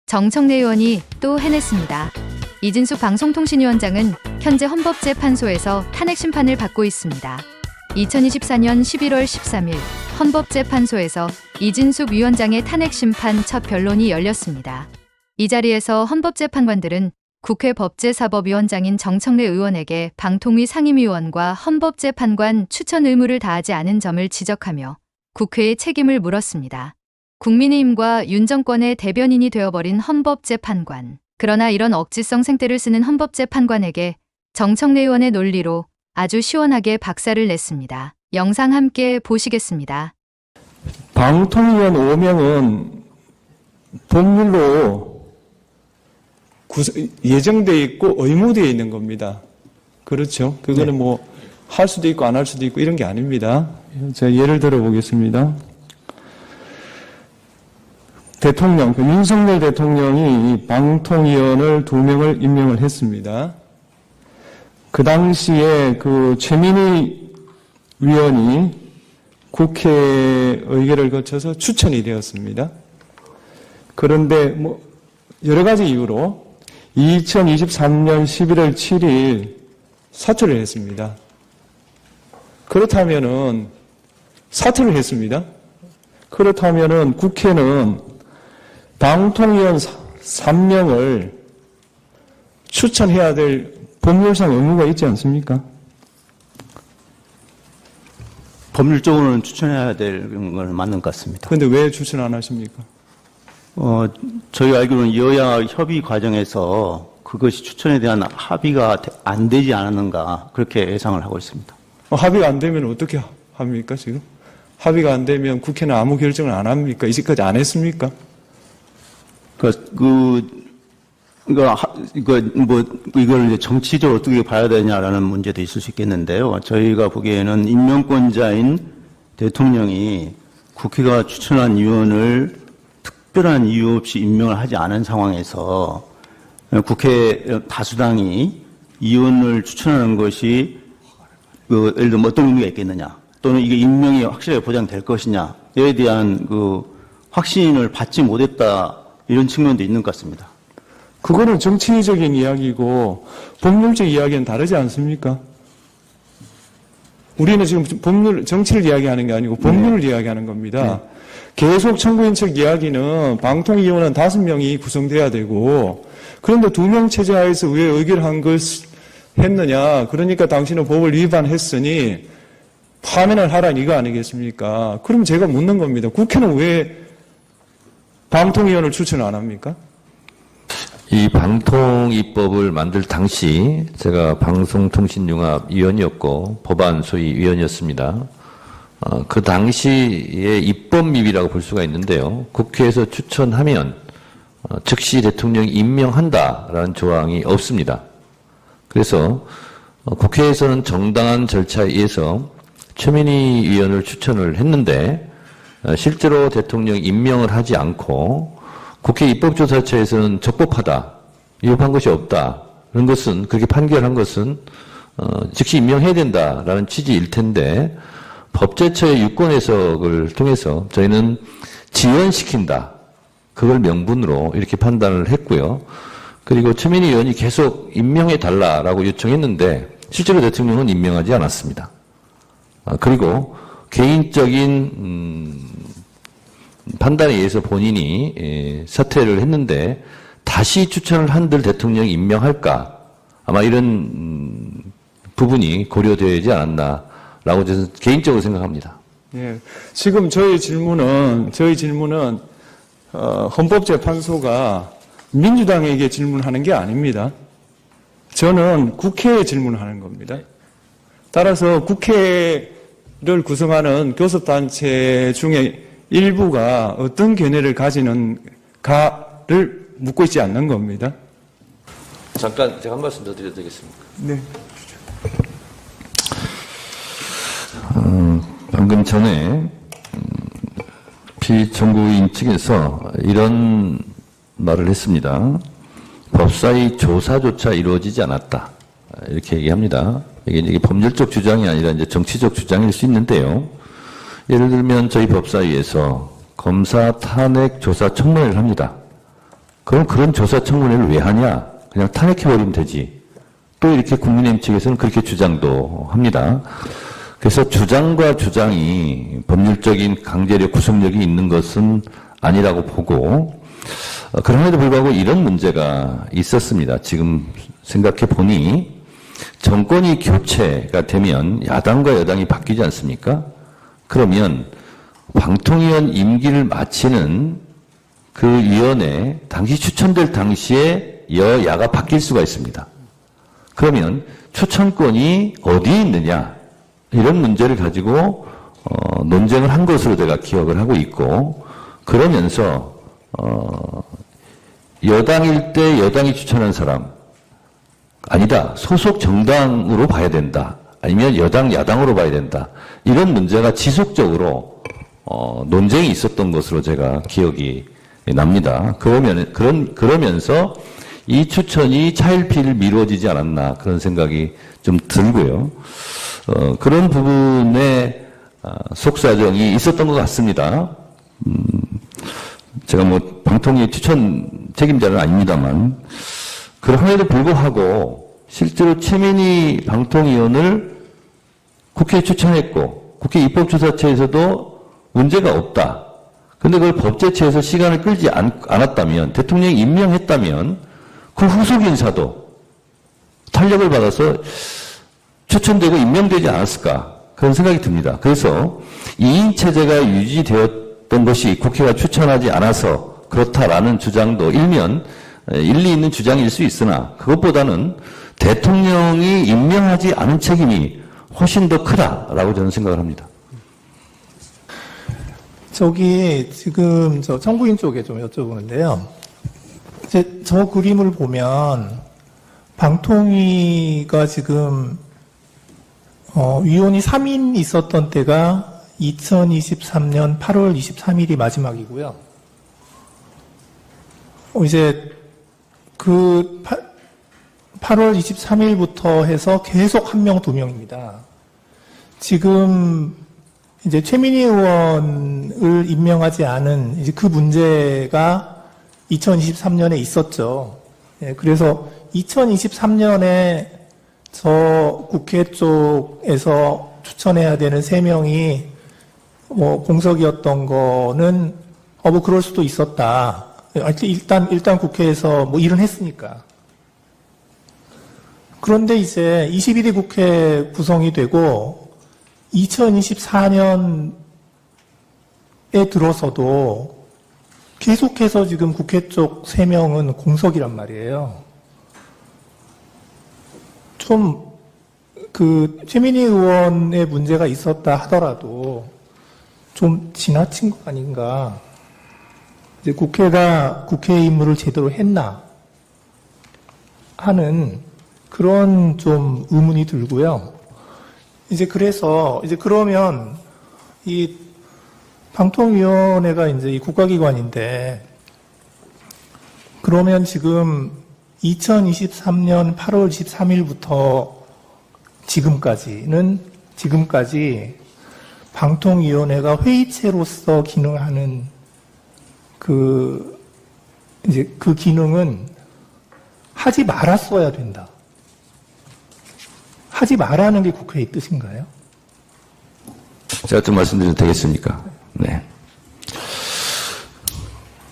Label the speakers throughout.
Speaker 1: 정청래 의원이 또 해냈습니다. 이진숙 방송통신위원장은 현재 헌법재판소에서 탄핵 심판을 받고 있습니다. 2024년 11월 13일 헌법재판소에서 이진숙 위원장의 탄핵 심판 첫 변론이 열렸습니다. 이 자리에서 헌법재판관들은 국회 법제사법위원장인 정청래 의원에게 방통위 상임위원과 헌법재판관 추천 의무를 다하지 않은 점을 지적하며 국회의 책임을 물었습니다. 국민의힘과 윤 정권의 대변인이 되어버린 헌법재판관. 그러나 이런 억지성 생떼를 쓰는 헌법재판관에게 정청래 의원의 논리로 아주 시원하게 박살을 냈습니다. 영상 함께 보시겠습니다.
Speaker 2: 방통위원 5명은 법률로 예정되어 있고 의무되어 있는 겁니다. 그렇죠? 그거는
Speaker 3: 네.
Speaker 2: 뭐 할 수도 있고 안 할 수도 있고 이런 게 아닙니다. 제가 예를 들어 보겠습니다. 대통령, 윤석열 대통령이 이 방통위원을 2명을 임명을 했습니다. 그 당시에 최민희 위원이 국회 의결을 거쳐서 추천이 되었습니다. 그런데 뭐 여러 가지 이유로 2023년 11월 7일 사퇴를 했습니다. 그렇다면은 사퇴를 했습니다. 그렇다면은 국회는 방통위원 3명을 추천해야 될 법률상 의무가 있지 않습니까?
Speaker 3: 법률적으로는 추천해야 될 건 맞는 것 같습니다.
Speaker 2: 그런데 왜 추천 안 하십니까?
Speaker 3: 저희 알기로는 여야 협의 과정에서 그것이 추천에 대한 합의가 안 되지 않았는가 그렇게 예상을 하고 있습니다.
Speaker 2: 합의가 안 되면 어떻게 합니까, 지금? 합의가 안 되면 국회는 아무 결정을 안 합니까? 이제까지 안 했습니까?
Speaker 3: 이걸 이제 정치적으로 어떻게 봐야 되냐라는 문제도 있을 수 있겠는데요. 저희가 보기에는 임명권자인 대통령이 국회가 추천한 의원을 특별한 이유 없이 임명을 하지 않은 상황에서 국회 다수당이 의원을 추천하는 것이 예를 들면 어떤 의미가 있겠느냐, 또는 이게 임명이 확실하게 보장될 것이냐에 대한 확신을 받지 못했다, 이런 측면도 있는 것 같습니다.
Speaker 2: 그거는 정치적인 이야기고 법률적 이야기는 다르지 않습니까? 우리는 지금 정치를 이야기하는 게 아니고 법률을 이야기하는 겁니다. 계속 청구인척 이야기는 방통위원은 5명이 구성돼야 되고, 그런데 2명 체제하에서 왜 의결한 걸 했느냐? 그러니까 당신은 법을 위반했으니 파면을 하라는 이거 아니겠습니까? 그럼 제가 묻는 겁니다. 국회는 왜 방통위원을 추천 안 합니까?
Speaker 4: 이 방통위법을 만들 당시 제가 방송통신융합위원이었고 법안 소위 위원이었습니다. 그 당시의 입법미비라고 볼 수가 있는데요. 국회에서 추천하면 즉시 대통령이 임명한다라는 조항이 없습니다. 그래서 국회에서는 정당한 절차에 의해서 최민희 위원을 추천을 했는데 실제로 대통령이 임명을 하지 않고 국회 입법조사처에서는 적법하다, 위법한 것이 없다, 그런 것은, 그렇게 판결한 것은 즉시 임명해야 된다라는 취지일 텐데, 법제처의 유권 해석을 통해서 저희는 지연시킨다, 그걸 명분으로 이렇게 판단을 했고요. 그리고 최민희 의원이 계속 임명해달라라고 요청했는데 실제로 대통령은 임명하지 않았습니다. 그리고 개인적인 판단에 의해서 본인이 사퇴를 했는데 다시 추천을 한들 대통령이 임명할까? 아마 이런 부분이 고려되지 않았나라고 저는 개인적으로 생각합니다.
Speaker 2: 예. 지금 저희 질문은 헌법재판소가 민주당에게 질문하는 게 아닙니다. 저는 국회에 질문하는 겁니다. 따라서 국회를 구성하는 교섭단체 중에 일부가 어떤 견해를 가지는가를 묻고 있지 않는 겁니다.
Speaker 4: 잠깐 제가 한 말씀 더 드려도 되겠습니까?
Speaker 2: 네.
Speaker 4: 방금 전에 피청구인 측에서 이런 말을 했습니다. 법사위 조사조차 이루어지지 않았다, 이렇게 얘기합니다. 이게 법률적 주장이 아니라 이제 정치적 주장일 수 있는데요. 예를 들면 저희 법사위에서 검사 탄핵 조사 청문회를 합니다. 그럼 그런 조사 청문회를 왜 하냐? 그냥 탄핵해버리면 되지. 또 이렇게 국민의힘 측에서는 그렇게 주장도 합니다. 그래서 주장과 주장이 법률적인 강제력, 구속력이 있는 것은 아니라고 보고, 그럼에도 불구하고 이런 문제가 있었습니다. 지금 생각해 보니, 정권이 교체가 되면 야당과 여당이 바뀌지 않습니까? 그러면 방통위원 임기를 마치는 그 위원회, 당시 추천될 당시에 여야가 바뀔 수가 있습니다. 그러면 추천권이 어디에 있느냐, 이런 문제를 가지고 논쟁을 한 것으로 제가 기억을 하고 있고, 그러면서 여당일 때 여당이 추천한 사람, 아니다, 소속 정당으로 봐야 된다, 아니면 여당, 야당으로 봐야 된다, 이런 문제가 지속적으로 논쟁이 있었던 것으로 제가 기억이 납니다. 그러면서 이 추천이 차일피일 미뤄지지 않았나, 그런 생각이 좀 들고요. 그런 부분에 속사정이 있었던 것 같습니다. 제가 뭐 방통위 추천 책임자는 아닙니다만, 그럼에도 불구하고 실제로 최민희 방통위원을 국회에 추천했고 국회 입법조사처에서도 문제가 없다. 근데 그걸 법제처에서 시간을 끌지 않았다면, 대통령이 임명했다면 그 후속 인사도 탄력을 받아서 추천되고 임명되지 않았을까, 그런 생각이 듭니다. 그래서 2인 체제가 유지되었던 것이 국회가 추천하지 않아서 그렇다라는 주장도 일면 일리 있는 주장일 수 있으나, 그것보다는 대통령이 임명하지 않은 책임이 훨씬 더 크다라고 저는 생각을 합니다.
Speaker 5: 저기 지금 저 청구인 쪽에 좀 여쭤보는데요. 이제 저 그림을 보면 방통위가 지금 위원이 3인 있었던 때가 2023년 8월 23일이 마지막이고요. 이제 그 8월 23일부터 해서 계속 1명, 2명입니다. 지금 이제 최민희 의원을 임명하지 않은 이제 그 문제가 2023년에 있었죠. 예, 그래서 2023년에 저 국회 쪽에서 추천해야 되는 3명이 뭐 공석이었던 거는 뭐 그럴 수도 있었다. 일단 국회에서 뭐 일은 했으니까. 그런데 이제 21대 국회 구성이 되고 2024년에 들어서도 계속해서 지금 국회 쪽 3명은 공석이란 말이에요. 좀 그 최민희 의원의 문제가 있었다 하더라도 좀 지나친 거 아닌가. 이제 국회가 국회의 임무를 제대로 했나 하는 그런 좀 의문이 들고요. 이제 그래서 이제 그러면 이 방통위원회가 이제 이 국가기관인데, 그러면 지금 2023년 8월 23일부터 지금까지 방통위원회가 회의체로서 기능하는 그 기능은 하지 말았어야 된다. 하지 말라는 게 국회의 뜻인가요?
Speaker 4: 제가 좀 말씀드려도 되겠습니까? 네.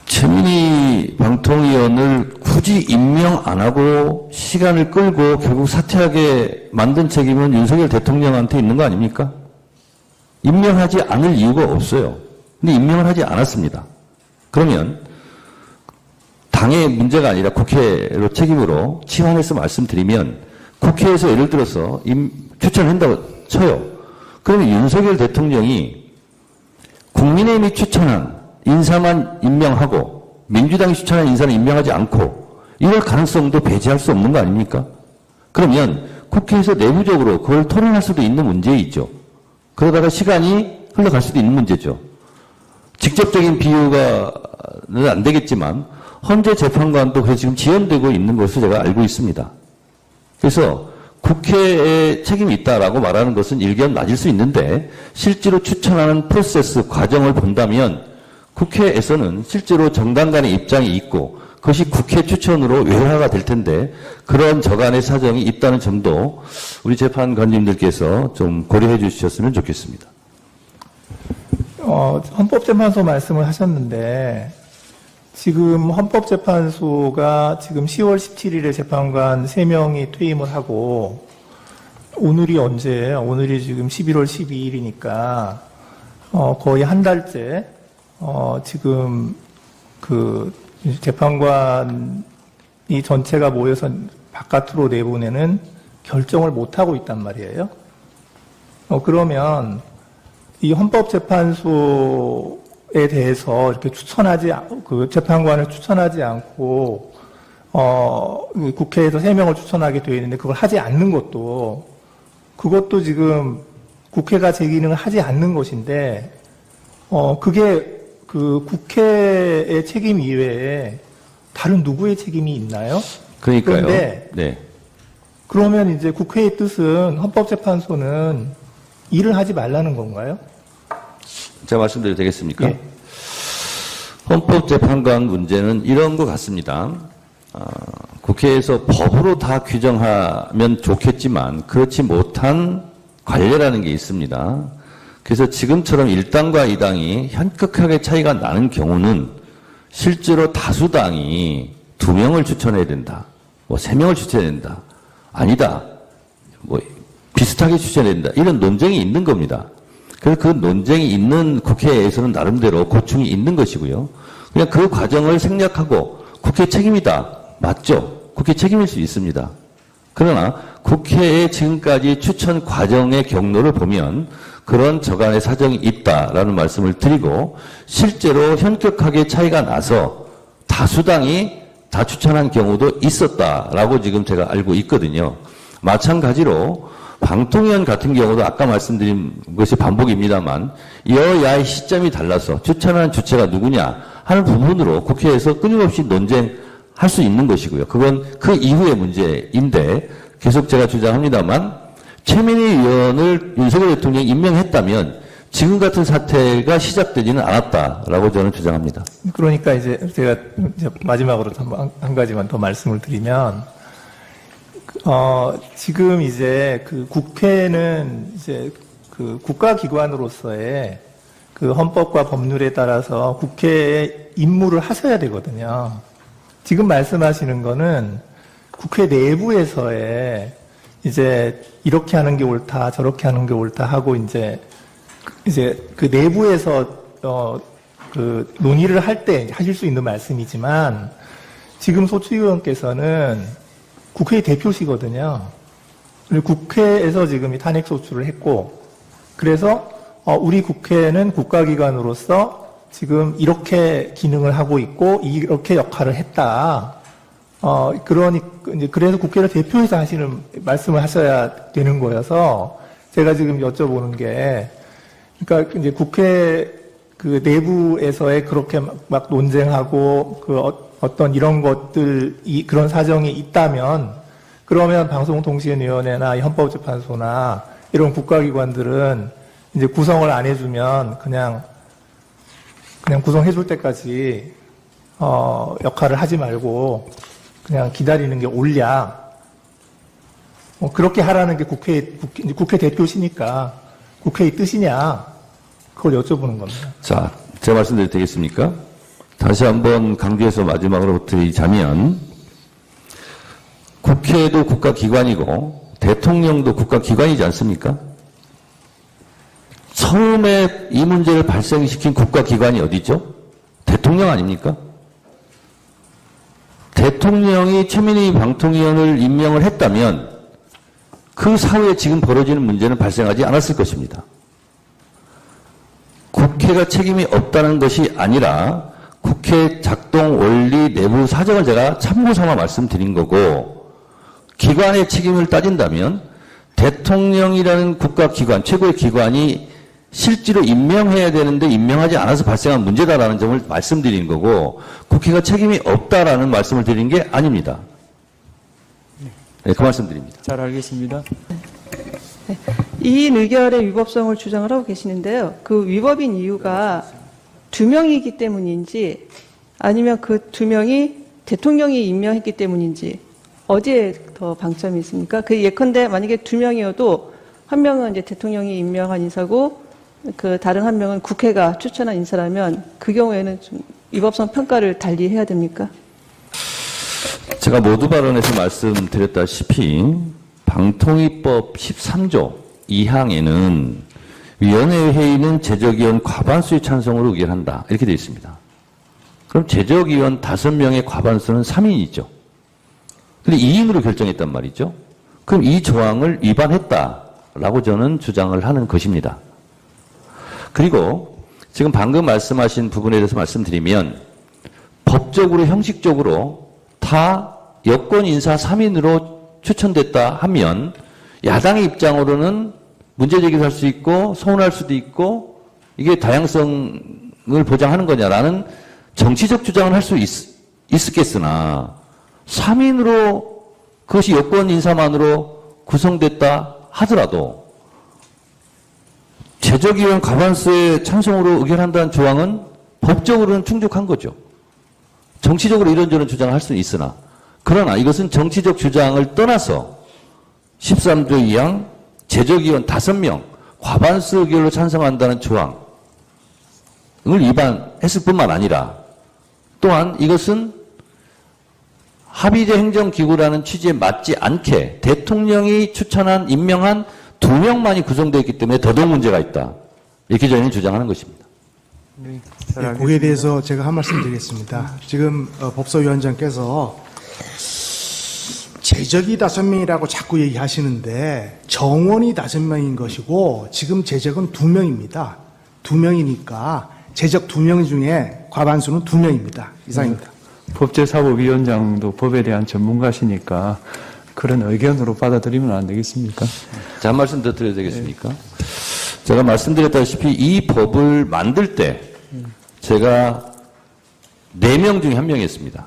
Speaker 4: 최민희 방통위원을 굳이 임명 안 하고 시간을 끌고 결국 사퇴하게 만든 책임은 윤석열 대통령한테 있는 거 아닙니까? 임명하지 않을 이유가 없어요. 근데 임명을 하지 않았습니다. 그러면 당의 문제가 아니라 국회로 책임으로 치환해서 말씀드리면, 국회에서 예를 들어서 추천을 한다고 쳐요. 그러면 윤석열 대통령이 국민의힘이 추천한 인사만 임명하고 민주당이 추천한 인사는 임명하지 않고 이럴 가능성도 배제할 수 없는 거 아닙니까? 그러면 국회에서 내부적으로 그걸 토론할 수도 있는 문제이죠. 그러다가 시간이 흘러갈 수도 있는 문제죠. 직접적인 비유가는 안 되겠지만 헌재 재판관도 그래서 지금 지연되고 있는 것으로 제가 알고 있습니다. 그래서 국회에 책임이 있다라고 말하는 것은 일견 맞을 수 있는데, 실제로 추천하는 프로세스 과정을 본다면 국회에서는 실제로 정당 간의 입장이 있고 그것이 국회 추천으로 외화가 될 텐데 그런 저간의 사정이 있다는 점도 우리 재판관님들께서 좀 고려해 주셨으면 좋겠습니다.
Speaker 5: 헌법재판소 말씀을 하셨는데 지금 헌법재판소가 지금 10월 17일에 재판관 3명이 퇴임을 하고 오늘이 언제예요? 오늘이 지금 11월 12일이니까 거의 한 달째 지금 그 재판관이 전체가 모여서 바깥으로 내보내는 결정을 못 하고 있단 말이에요. 그러면 이 헌법재판소에 대해서 이렇게 그 재판관을 추천하지 않고 국회에서 3명을 추천하게 되어 있는데 그걸 하지 않는 그것도 지금 국회가 제 기능을 하지 않는 것인데 그게 그 국회의 책임 이외에 다른 누구의 책임이 있나요?
Speaker 4: 그러니까요.
Speaker 5: 그런데
Speaker 4: 네.
Speaker 5: 그러면 이제 국회의 뜻은 헌법재판소는 일을 하지 말라는 건가요?
Speaker 4: 제가 말씀드려도 되겠습니까?
Speaker 5: 예.
Speaker 4: 헌법재판관 문제는 이런 것 같습니다. 국회에서 법으로 다 규정하면 좋겠지만 그렇지 못한 관례라는 게 있습니다. 그래서 지금처럼 1당과 2당이 현격하게 차이가 나는 경우는 실제로 다수당이 2명을 추천해야 된다. 3명을 추천해야 된다. 아니다. 비슷하게 추천해야 된다. 이런 논쟁이 있는 겁니다. 그래서 그 논쟁이 있는 국회에서는 나름대로 고충이 있는 것이고요. 그냥 그 과정을 생략하고 국회 책임이다. 맞죠? 국회 책임일 수 있습니다. 그러나 국회의 지금까지 추천 과정의 경로를 보면 그런 저간의 사정이 있다라는 말씀을 드리고 실제로 현격하게 차이가 나서 다수당이 다 추천한 경우도 있었다라고 지금 제가 알고 있거든요. 마찬가지로 방통위원 같은 경우도 아까 말씀드린 것이 반복입니다만 여야의 시점이 달라서 추천한 주체가 누구냐 하는 부분으로 국회에서 끊임없이 논쟁할 수 있는 것이고요. 그건 그 이후의 문제인데 계속 제가 주장합니다만 최민희 의원을 윤석열 대통령이 임명했다면 지금 같은 사태가 시작되지는 않았다라고 저는 주장합니다.
Speaker 5: 그러니까 이제 제가 이제 마지막으로 한 가지만 더 말씀을 드리면, 지금 이제 그 국회는 이제 그 국가기관으로서의 그 헌법과 법률에 따라서 국회의 임무를 하셔야 되거든요. 지금 말씀하시는 거는 국회 내부에서의 이제 이렇게 하는 게 옳다, 저렇게 하는 게 옳다 하고 이제 그 내부에서 그 논의를 할 때 하실 수 있는 말씀이지만 지금 소추위원께서는 국회의 대표시거든요. 그리고 국회에서 지금 이 탄핵 소추를 했고 그래서 우리 국회는 국가기관으로서 지금 이렇게 기능을 하고 있고 이렇게 역할을 했다. 그래서 국회를 대표해서 하시는 말씀을 하셔야 되는 거여서 제가 지금 여쭤보는 게, 그러니까 이제 국회 그 내부에서의 그렇게 막 논쟁하고 그 어떤 이런 것들이 그런 사정이 있다면 그러면 방송통신위원회나 헌법재판소나 이런 국가기관들은 이제 구성을 안 해주면 그냥 구성해줄 때까지 역할을 하지 말고 그냥 기다리는 게 옳냐. 그렇게 하라는 게 국회 대표시니까 국회의 뜻이냐. 그걸 여쭤보는 겁니다.
Speaker 4: 자, 제 말씀드려도 되겠습니까? 다시 한번 강조해서 마지막으로 드리자면 국회도 국가기관이고 대통령도 국가기관이지 않습니까? 처음에 이 문제를 발생시킨 국가기관이 어디죠? 대통령 아닙니까? 대통령이 최민희 방통위원을 임명을 했다면 그 사후에 지금 벌어지는 문제는 발생하지 않았을 것입니다. 국회가 책임이 없다는 것이 아니라 국회 작동 원리 내부 사정을 제가 참고 삼아 말씀드린 거고 기관의 책임을 따진다면 대통령이라는 국가기관, 최고의 기관이 실제로 임명해야 되는데 임명하지 않아서 발생한 문제다라는 점을 말씀드린 거고 국회가 책임이 없다라는 말씀을 드린 게 아닙니다. 네, 그 말씀드립니다.
Speaker 2: 잘 알겠습니다.
Speaker 6: 네. 이인 의결의 위법성을 주장을 하고 계시는데요. 그 위법인 이유가 2명이기 때문인지 아니면 그 2명이 대통령이 임명했기 때문인지 어디에 더 방점이 있습니까? 그 예컨대 만약에 2명이어도 한 명은 이제 대통령이 임명한 인사고 그 다른 한 명은 국회가 추천한 인사라면 그 경우에는 좀 위법성 평가를 달리 해야 됩니까?
Speaker 4: 제가 모두 발언에서 말씀드렸다시피 방통위법 13조 2항에는 위원회 회의는 제적위원 과반수의 찬성으로 의결한다. 이렇게 되어 있습니다. 그럼 제적위원 5명의 과반수는 3인이죠. 근데 2인으로 결정했단 말이죠. 그럼 이 조항을 위반했다라고 저는 주장을 하는 것입니다. 그리고 지금 방금 말씀하신 부분에 대해서 말씀드리면 법적으로 형식적으로 다 여권 인사 3인으로 추천됐다 하면 야당의 입장으로는 문제 제기를 할 수 있고 서운할 수도 있고 이게 다양성을 보장하는 거냐라는 정치적 주장을 할 수 있었겠으나 3인으로 그것이 여권 인사만으로 구성됐다 하더라도 제적위원 과반수의 찬성으로 의결한다는 조항은 법적으로는 충족한 거죠. 정치적으로 이런저런 주장을 할 수는 있으나 그러나 이것은 정치적 주장을 떠나서 13조 2항 제적위원 5명 과반수 의결로 찬성한다는 조항을 위반했을 뿐만 아니라 또한 이것은 합의제 행정기구라는 취지에 맞지 않게 대통령이 추천한 임명한 2명만이 구성되어 있기 때문에 더더욱 문제가 있다. 이렇게 저희는 주장하는 것입니다.
Speaker 2: 네,
Speaker 7: 네, 거기에 대해서 제가 한 말씀 드리겠습니다. 지금 법사위원장께서 제적이 5명이라고 자꾸 얘기하시는데 정원이 5명인 것이고 지금 제적은 2명입니다. 2명이니까 제적 2명 중에 과반수는 2명입니다. 이상입니다.
Speaker 2: 법제사법위원장도 법에 대한 전문가시니까 그런 의견으로 받아들이면 안 되겠습니까?
Speaker 4: 자, 한 말씀 더 드려도 되겠습니까? 제가 말씀드렸다시피 이 법을 만들 때 제가 4명 중에 1명이었습니다.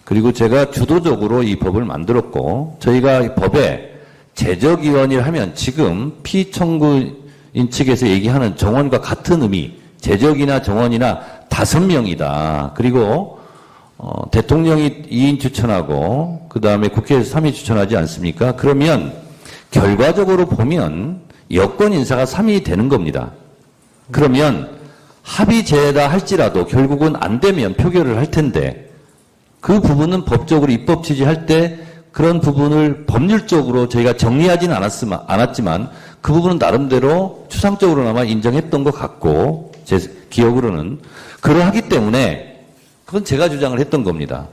Speaker 4: 그리고 제가 주도적으로 이 법을 만들었고 저희가 이 법에 제적위원이라 하면 지금 피청구인 측에서 얘기하는 정원과 같은 의미 제적이나 정원이나 5명이다. 그리고 대통령이 2인 추천하고 그 다음에 국회에서 3인 추천하지 않습니까? 그러면 결과적으로 보면 여권 인사가 3인이 되는 겁니다. 그러면 합의제다 할지라도 결국은 안 되면 표결을 할 텐데 그 부분은 법적으로 입법 취지할 때 그런 부분을 법률적으로 저희가 정리하지는 않았지만 그 부분은 나름대로 추상적으로나마 인정했던 것 같고 제 기억으로는 그러하기 때문에 그건 제가 주장을 했던 겁니다.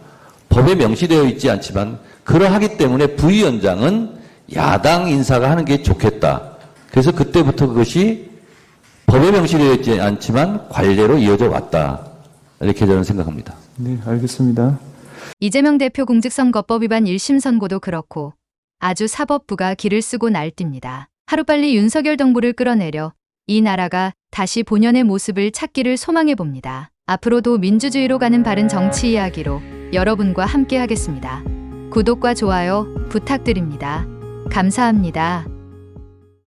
Speaker 4: 법에 명시되어 있지 않지만 그러하기 때문에 부위원장은 야당 인사가 하는 게 좋겠다. 그래서 그때부터 그것이 법에 명시되어 있지 않지만 관례로 이어져 왔다. 이렇게 저는 생각합니다.
Speaker 2: 네, 알겠습니다.
Speaker 1: 이재명 대표 공직선거법 위반 1심 선고도 그렇고 아주 사법부가 기를 쓰고 날뜁니다. 하루빨리 윤석열 정부를 끌어내려 이 나라가 다시 본연의 모습을 찾기를 소망해봅니다. 앞으로도 민주주의로 가는 바른 정치 이야기로 여러분과 함께 하겠습니다. 구독과 좋아요 부탁드립니다. 감사합니다.